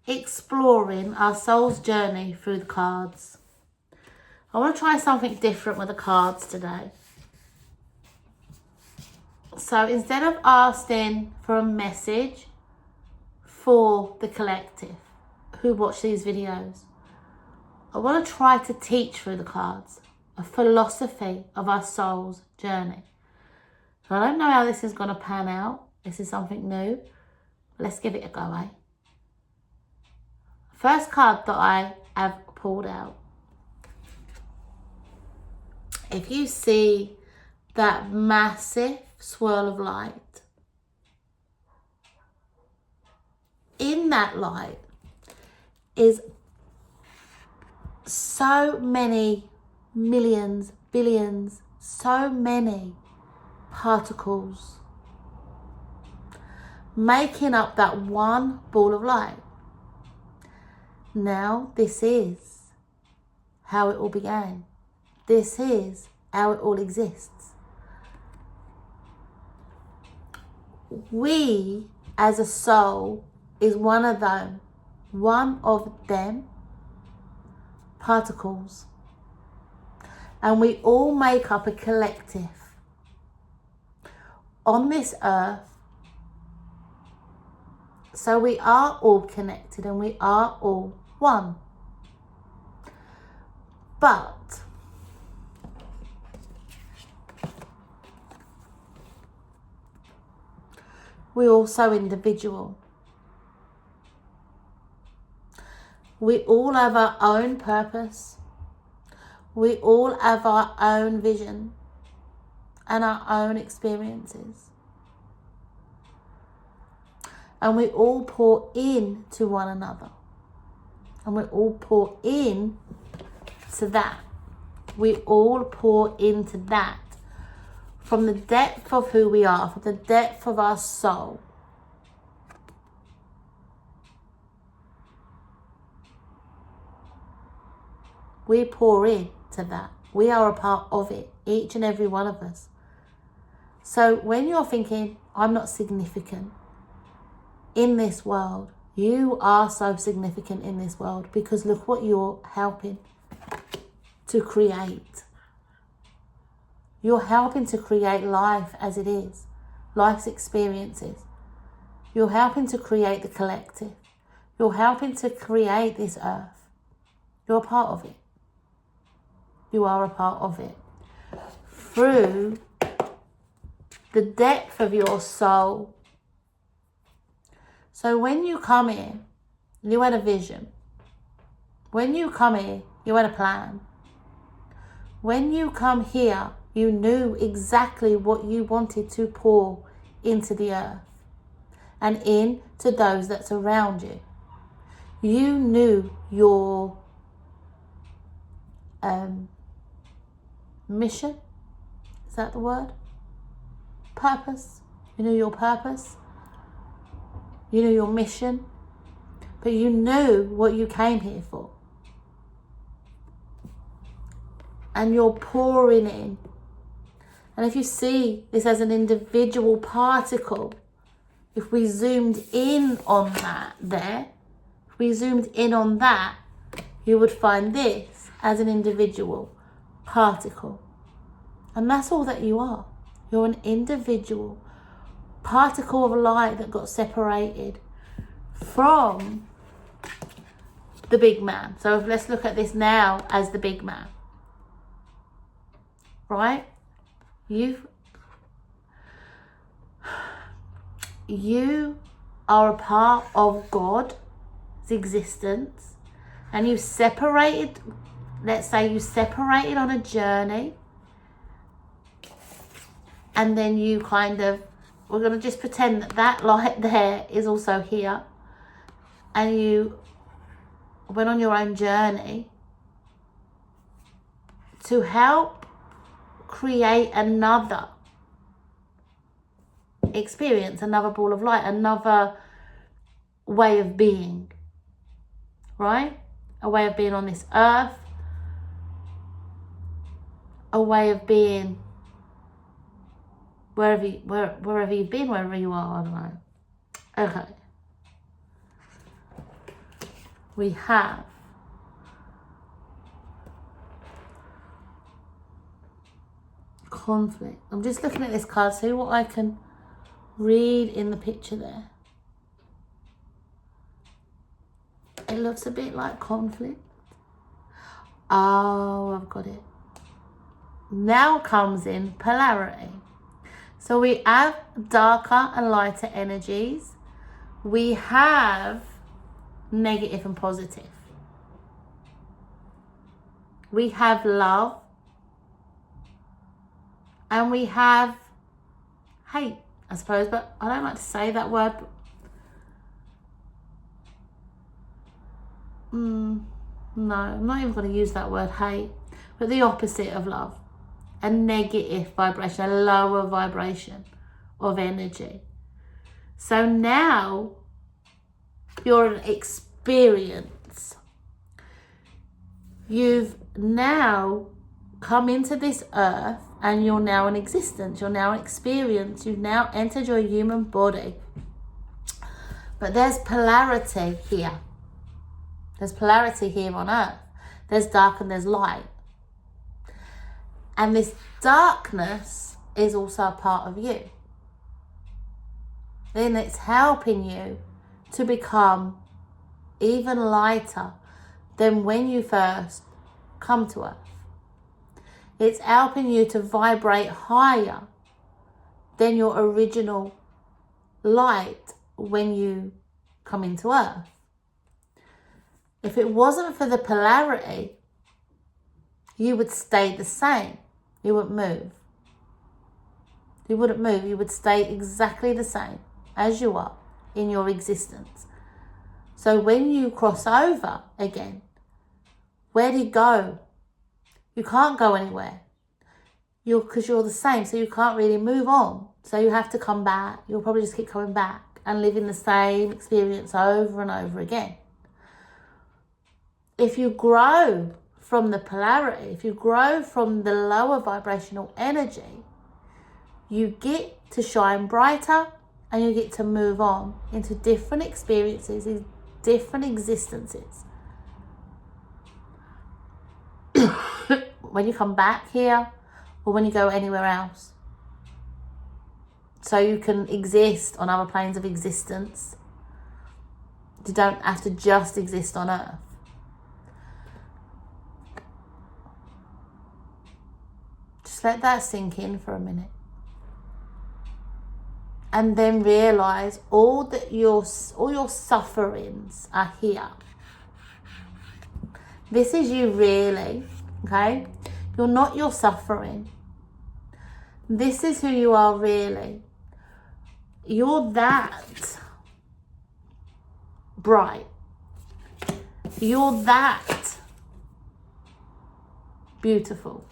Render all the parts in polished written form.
exploring our soul's journey through the cards. I want to try something different with the cards today. So instead of asking for a message for the collective who watch these videos, I want to try to teach through the cards a philosophy of our soul's journey. So I don't know how this is going to pan out. This is something new. Let's give it a go, eh? First card that I have pulled out. If you see that massive swirl of light, in that light is so many millions, billions, so many particles making up that one ball of light. Now, this is how it all began. This is how it all exists. We, as a soul, is one of them particles. And we all make up a collective on this earth. So we are all connected and we are all one. But we're also individual. We all have our own purpose. We all have our own vision and our own experiences. And we all pour in to one another. And we all pour in to that. We all pour into that. From the depth of who we are, from the depth of our soul. We pour in to that. We are a part of it, each and every one of us. So when you're thinking, I'm not significant in this world, you are so significant in this world, because look what you're helping to create. You're helping to create life as it is, life's experiences. You're helping to create the collective. You're helping to create this earth. You're a part of it. You are a part of it. Through the depth of your soul. So when you come in, you had a vision. When you come here, you had a plan. When you come here, you knew exactly what you wanted to pour into the earth and into those that surround you. You knew your mission. Is that the word? Purpose. You knew your purpose. You knew your mission. But you knew what you came here for. And you're pouring in. And if you see this as an individual particle, if we zoomed in on that there, if we zoomed in on that, you would find this as an individual particle. And that's all that you are. You're an individual particle of light that got separated from the big man. So let's look at this now as the big man. Right? You are a part of God's existence, and you separated, let's say you separated on a journey, and then you we're going to just pretend that light there is also here, and you went on your own journey to help create another experience, another ball of light, another way of being, right? A way of being on this earth, a way of being wherever you've been, wherever you are, I don't know. Okay. we have conflict. I'm just looking at this card, see what I can read in the picture there. It looks a bit like conflict. Oh, I've got it. Now comes in polarity. So we have darker and lighter energies. We have negative and positive. We have love. And we have hate, I suppose, but I don't like to say that word. No, I'm not even going to use that word, hate. But the opposite of love. A negative vibration, a lower vibration of energy. So now you're an experience. You've now come into this earth and you're now an existence. You're now an experience. You've now entered your human body. But there's polarity here. There's polarity here on earth. There's dark and there's light. And this darkness is also a part of you. Then it's helping you to become even lighter than when you first come to earth. It's helping you to vibrate higher than your original light when you come into earth. If it wasn't for the polarity, you would stay the same. You wouldn't move. You wouldn't move. You would stay exactly the same as you are in your existence. So when you cross over again, where do you go? You can't go anywhere. Because you're the same, so you can't really move on. So you have to come back. You'll probably just keep coming back and living the same experience over and over again. If you grow from the polarity, if you grow from the lower vibrational energy, you get to shine brighter and you get to move on into different experiences, different existences. When you come back here or when you go anywhere else. So you can exist on other planes of existence. You don't have to just exist on Earth. Just let that sink in for a minute. And then realise all your sufferings are here. This is you really, okay? You're not your suffering. This is who you are really. You're that bright. You're that beautiful.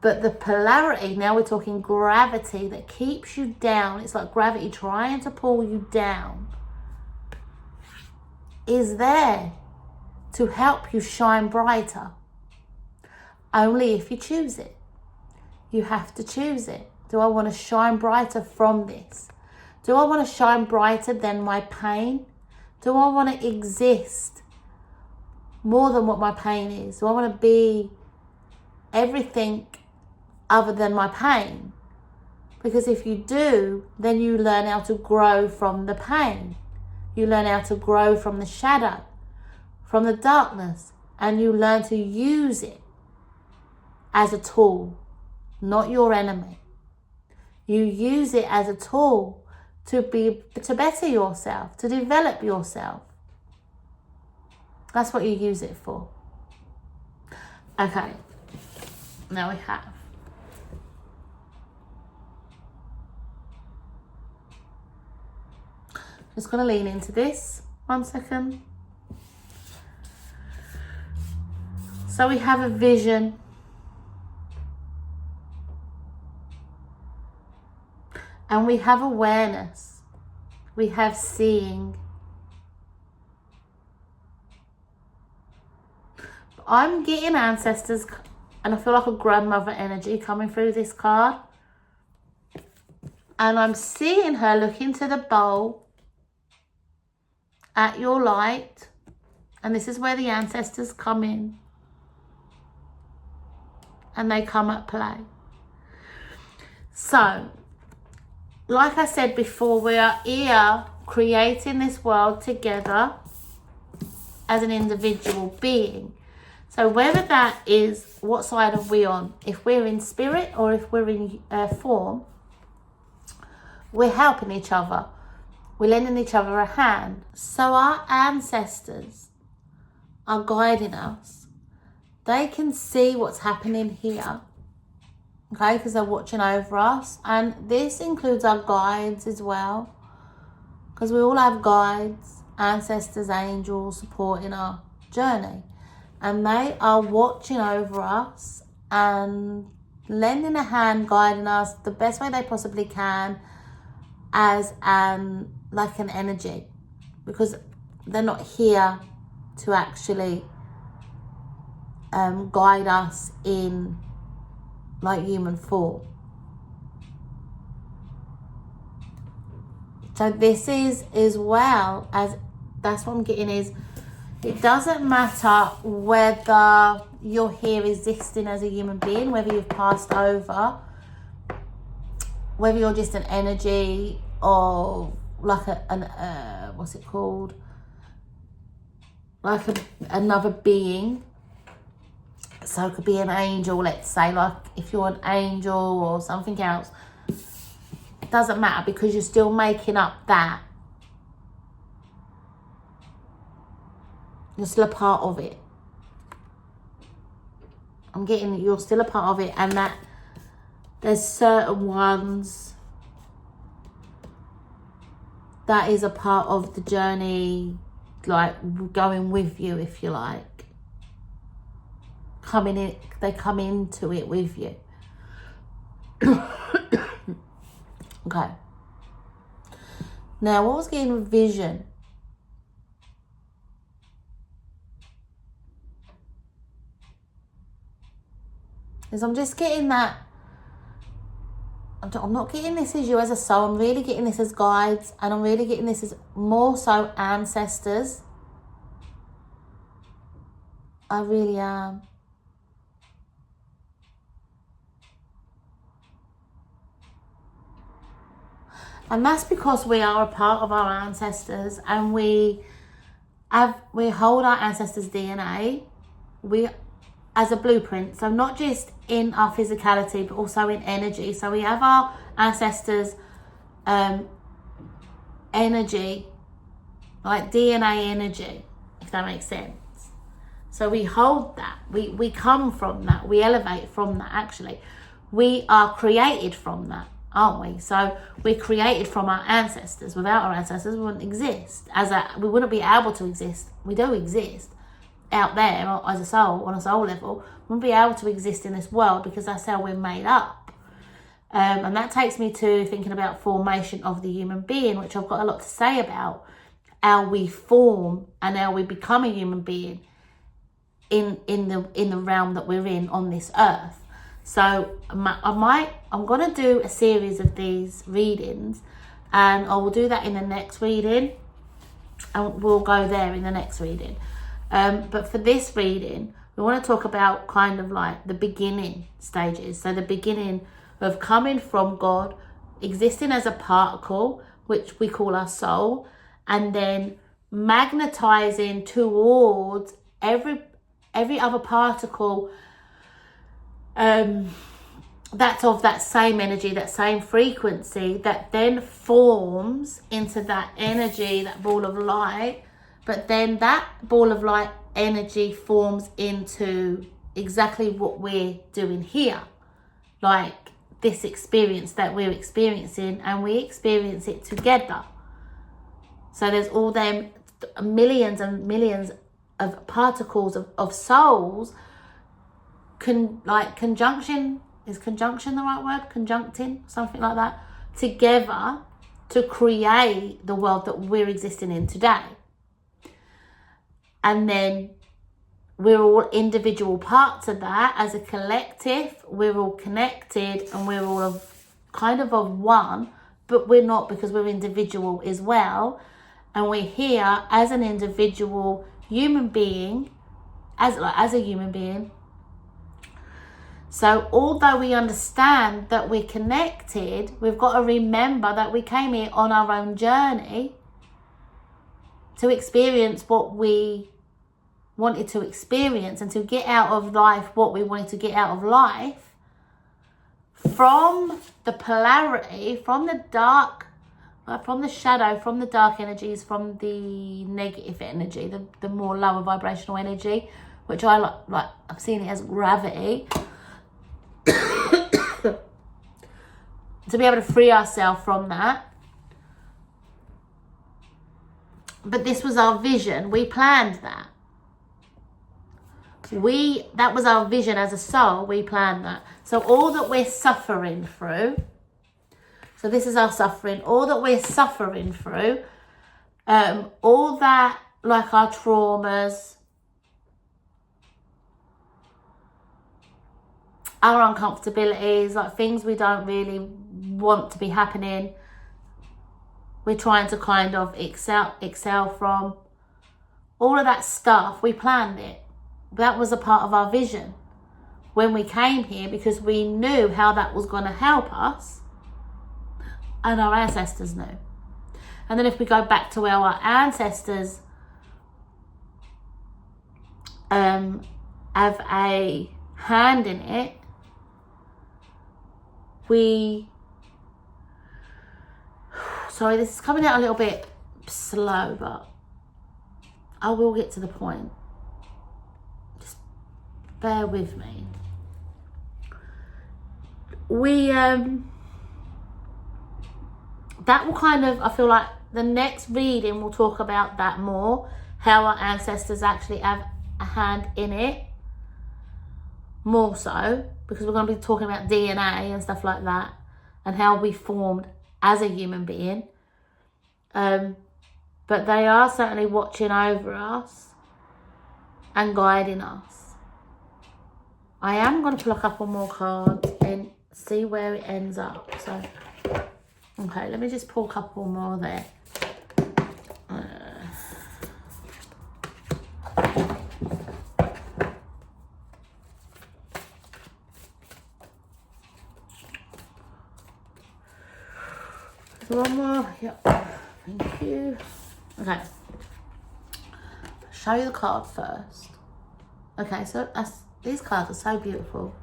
But the polarity, now we're talking gravity that keeps you down. It's like gravity trying to pull you down. Is there to help you shine brighter. Only if you choose it. You have to choose it. Do I want to shine brighter from this? Do I want to shine brighter than my pain? Do I want to exist more than what my pain is? Do I want to be everything other than my pain? Because if you do, then you learn how to grow from the pain. You learn how to grow from the shadow, from the darkness, and you learn to use it as a tool, not your enemy. You use it as a tool to better yourself, to develop yourself. That's what you use it for. Okay, now we have just going to lean into this 1 second. So we have a vision. And we have awareness. We have seeing. I'm getting ancestors, and I feel like a grandmother energy coming through this card. And I'm seeing her look into the bowl at your light, And this is where the ancestors come in. And they come at play. So, like I said before, we are here creating this world together as an individual being. So whether that is, what side are we on? If we're in spirit or if we're in form, we're helping each other. We're lending each other a hand. So our ancestors are guiding us. They can see what's happening here. Okay, because they're watching over us. And this includes our guides as well. Because we all have guides, ancestors, angels supporting our journey. And they are watching over us and lending a hand, guiding us the best way they possibly can as like an energy. Because they're not here to actually guide us in like human form. So this is as well as, that's what I'm getting is, it doesn't matter whether you're here existing as a human being, whether you've passed over, whether you're just an energy or like what's it called? Like another being. So it could be an angel, let's say, like if you're an angel or something else. It doesn't matter because you're still making up that. You're still a part of it. I'm getting that you're still a part of it, and that there's certain ones that is a part of the journey, like going with you, if you like. Coming in, they come into it with you. Okay. Now, what was getting with vision? Is I'm just getting that, I'm not getting this as you as a soul, I'm really getting this as guides, and I'm really getting this as more so ancestors. I really am. And that's because we are a part of our ancestors, and we hold our ancestors' DNA. As a blueprint, so not just in our physicality but also in energy. So we have our ancestors energy, like DNA energy, if that makes sense. So we hold that, we come from that, we elevate from that. Actually, we are created from that, aren't we? So we're created from our ancestors. Without our ancestors, we wouldn't exist. We wouldn't be able to exist. We do exist out there as a soul, on a soul level. We wouldn't be able to exist in this world because that's how we're made up. And that takes me to thinking about formation of the human being, which I've got a lot to say about, how we form and how we become a human being in the realm that we're in on this earth. So I'm going to do a series of these readings, and I will do that in the next reading, and we'll go there in the next reading. But for this reading, we want to talk about kind of like the beginning stages. So the beginning of coming from God, existing as a particle, which we call our soul, and then magnetizing towards every other particle that's of that same energy, that same frequency, that then forms into that energy, that ball of light. But then that ball of light energy forms into exactly what we're doing here. Like this experience that we're experiencing, and we experience it together. So there's all them millions and millions of particles of souls, conjunction, is conjunction the right word? Conjuncting, something like that, together to create the world that we're existing in today. And then we're all individual parts of that. As a collective, we're all connected and we're all of one, but we're not, because we're individual as well. And we're here as an individual human being, as a human being. So although we understand that we're connected, we've got to remember that we came here on our own journey to experience what we wanted to experience and to get out of life what we wanted to get out of life, from the polarity, from the dark, from the shadow, from the dark energies, from the negative energy, the more lower vibrational energy, which I like I'm seeing it as gravity. To be able to free ourselves from that. But this was our vision. We planned that. That was our vision as a soul. We planned that. So all that we're suffering through, so this is our suffering, all that we're suffering through, all that, like our traumas, our uncomfortabilities, like things we don't really want to be happening, we're trying to kind of excel from. All of that stuff, we planned it. That was a part of our vision when we came here, because we knew how that was going to help us, and our ancestors knew. And then if we go back to where our ancestors have a hand in it, sorry, this is coming out a little bit slow, but I will get to the point. Just bear with me. That will kind of, I feel like the next reading will talk about that more, how our ancestors actually have a hand in it, more so, because we're going to be talking about DNA and stuff like that, and how we formed as a human being. But they are certainly watching over us and guiding us. I am going to pull a couple more cards and see where it ends up. So, okay, let me just pull a couple more there. One more. Yep. Thank you. Okay. Show you the card first. Okay, so these cards are so beautiful.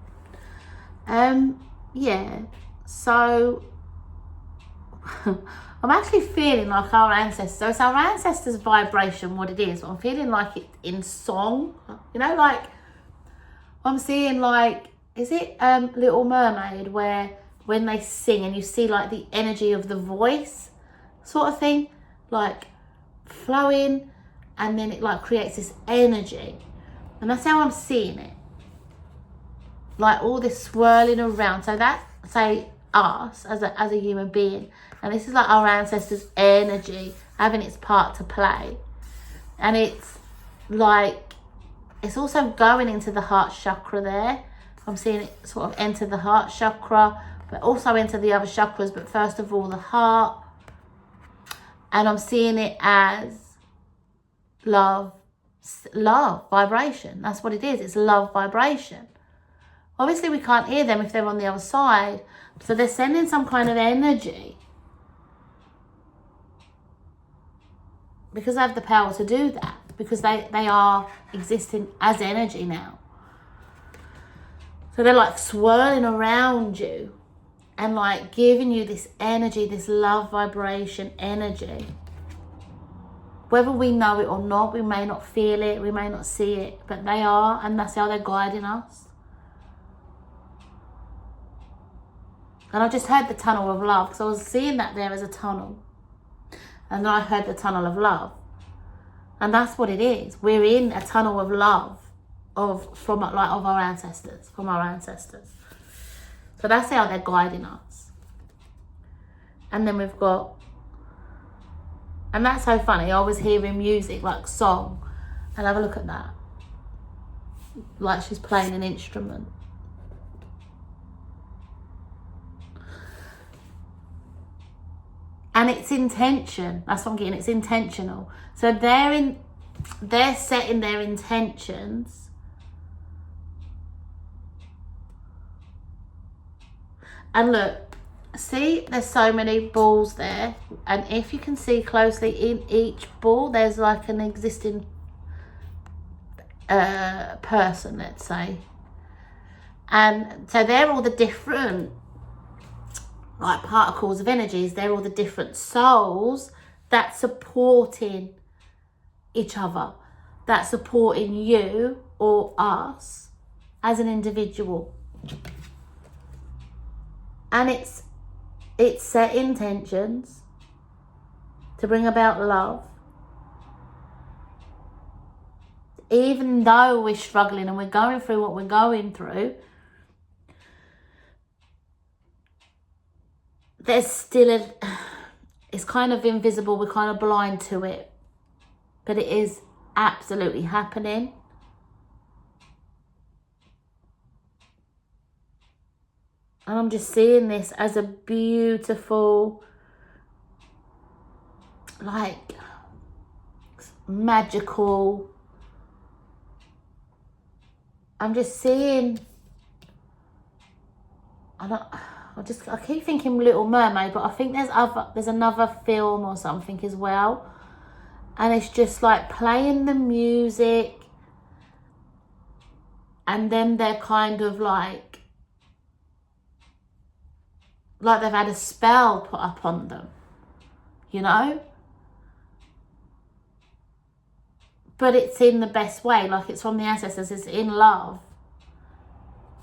Yeah. So I'm actually feeling like our ancestors. So it's our ancestors' vibration, what it is. I'm feeling like it in song. You know, like I'm seeing like, is it Little Mermaid, where when they sing and you see like the energy of the voice sort of thing, like flowing, and then it like creates this energy, and that's how I'm seeing it, like all this swirling around. So that's, say, us as a human being, and this is like our ancestors' energy having its part to play, and it's like it's also going into the heart chakra there. I'm seeing it sort of enter the heart chakra, but also into the other chakras, but first of all the heart. And I'm seeing it as love vibration. That's what it is. It's love vibration. Obviously we can't hear them if they're on the other side, so they're sending some kind of energy, because they have the power to do that, because they are existing as energy now. So they're like swirling around you and like giving you this energy, this love vibration energy. Whether we know it or not, we may not feel it, we may not see it, but they are, and that's how they're guiding us. And I just heard the tunnel of love, because I was seeing that there as a tunnel. And then I heard the tunnel of love. And that's what it is. We're in a tunnel of love of our ancestors, from our ancestors. So that's how they're guiding us. And then we've got, and that's so funny, I was hearing music, like song, and have a look at that. Like she's playing an instrument. And it's intention. That's what I'm getting. It's intentional. So they're in, they're setting their intentions. And look, see, there's so many balls there. And if you can see closely, in each ball, there's like an existing person, let's say. And so they're all the different, like, particles of energies. They're all the different souls that's supporting each other, that's supporting you or us as an individual. And it's set intentions to bring about love. Even though we're struggling and we're going through what we're going through, there's still it's kind of invisible, we're kind of blind to it, but it is absolutely happening. And I'm just seeing this as a beautiful, like, magical, I'm just seeing, I keep thinking Little Mermaid, but I think there's another film or something as well. And it's just like playing the music, and then they're kind of like they've had a spell put up on them, you know? But it's in the best way, like it's from the ancestors, it's in love.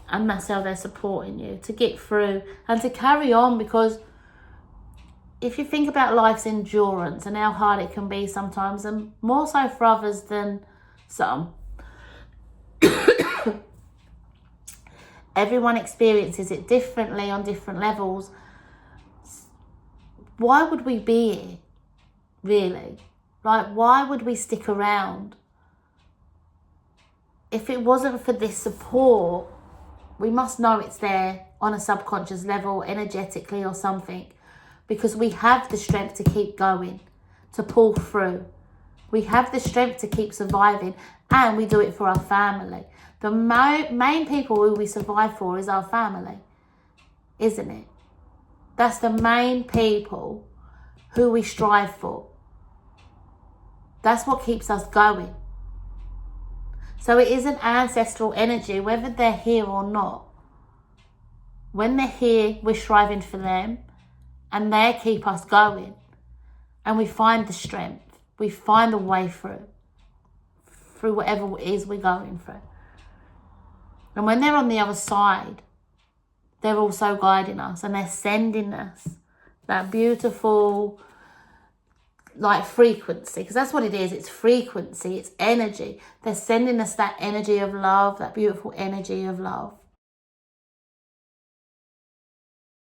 And that's how they're supporting you to get through and to carry on, because if you think about life's endurance and how hard it can be sometimes, and more so for others than some, everyone experiences it differently on different levels. Why would we be here, really? Like, why would we stick around? If it wasn't for this support, we must know it's there on a subconscious level, energetically or something, because we have the strength to keep going, to pull through. We have the strength to keep surviving, and we do it for our family. The main people who we survive for is our family, isn't it? That's the main people who we strive for. That's what keeps us going. So it is an ancestral energy, whether they're here or not. When they're here, we're striving for them, and they keep us going. And we find the strength. We find a way through whatever it is we're going through. And when they're on the other side, they're also guiding us, and they're sending us that beautiful, like, frequency, because that's what it is. It's frequency, it's energy. They're sending us that energy of love, that beautiful energy of love.